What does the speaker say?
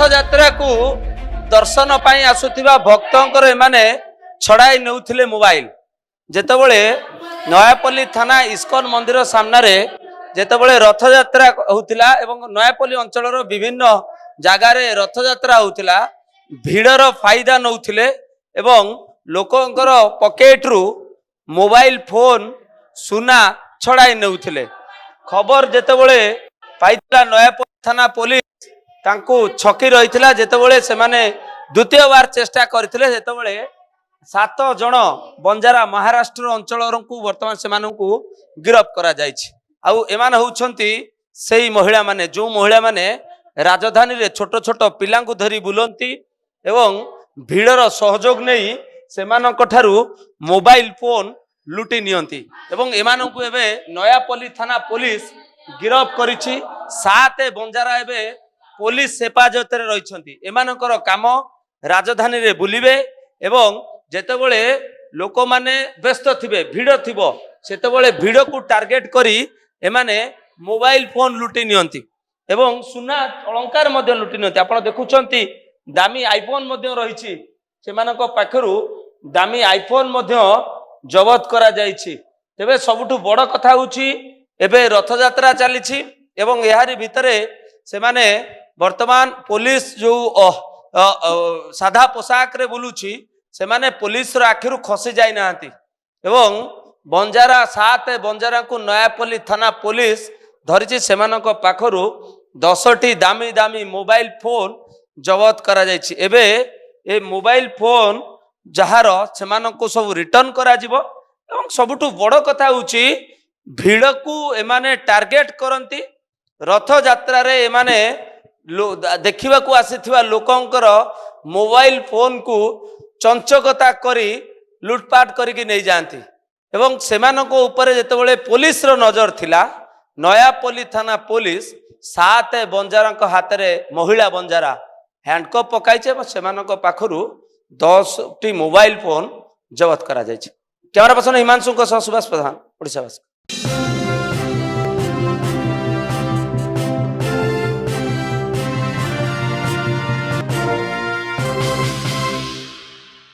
रथयात्रा को दर्शन पाई आसुथिबा भक्तंकर एमाने छड़ाई नेउथिले मोबाइल। जेतेबेले नयापल्ली थाना इस्कन मंदिर सामने जेतेबेले रथयात्रा होतिला एवं नयापल्ली अंचलर विभिन्न जगार रथयात्रा होतिला भिड़र फायदा नौथिले एवं लोकंकर पॉकेट रु मोबाइल फोन सुना छड़ाई नेउथिले। खबर जेतेबेले पाइतिला नयापल्ली थाना पुलिस तांको छकी रहिथिला जेतेबेले सेमाने द्वितीय बार चेष्टा करथिले जेतेबेले 7 जन बंजारा महाराष्ट्र अंचल को वर्तमान से गिरफ्त करा जायछि। आउ एमान होउछंती सेही महिला माने जो महिला माने राजधानी रे छोट छोट पिलां को धरी बुलंती एवं भीड़र सहयोग नहीं सेमानक ठारू मोबाइल फोन लुटी नियंती एवं एमानकु एबे नयापल्ली थाना पुलिस गिरफ्त करिछि। 7 बंजारा एबे पुलिस हेफाजत रे रहिछंती। एमानकर काम राजधानी रे बुलिबे एवं जेतेबेले लोक माने व्यस्त थिबे भिड़ थिबो सेतेबेले भिड़ को टार्गेट करी एमाने मोबाइल फोन लुटी नियंती एवं सुना अलंकार मध्य लुटी नियंती। आपण देखुछंती दामी आईफोन मध्य रहिछि सेमानक पाखरु दामी आईफोन मध्य जबत करा जायछि। तेबे सबुठु बड़ कथा होछि एबे रथयात्रा चलीछि एवं एहारी भितरे सेमाने वर्तमान पुलिस जो साधा पोशाक रे बुलुछि सेमाने पुलिस आखिरु खसी जाई नांती एवं बंजारा 7 बंजारा को नयापल्ली थाना पुलिस धरिछि। सेमानक पाखरु 10टी दामी दामी मोबाइल फोन जबत करा जायछि। एबे ए मोबाइल फोन जहार सेमानक सब रिटर्न करा जिवो एवं सबुठु बड़ कथा होछि भीड़ को एमाने टार्गेट करंती। रथ यात्रा रे एमाने देखिबा को आसीथिबा लोकंकर मोबाइल फोन को चंचकता करी लुटपाट करिक नहीं जाती एवं सेमानक ऊपर जेतेबेले पुलिस रो नजर थिला नयापल्ली थाना पुलिस 7 बंजारा हाथ में महिला बंजारा हैंडकप पकाइछे सेमानक पाखरु 10टी मोबाइल फोन जबत करा जायछि। कैमरा पर्सन हिमांशु सुभाष प्रधान ओडिशा।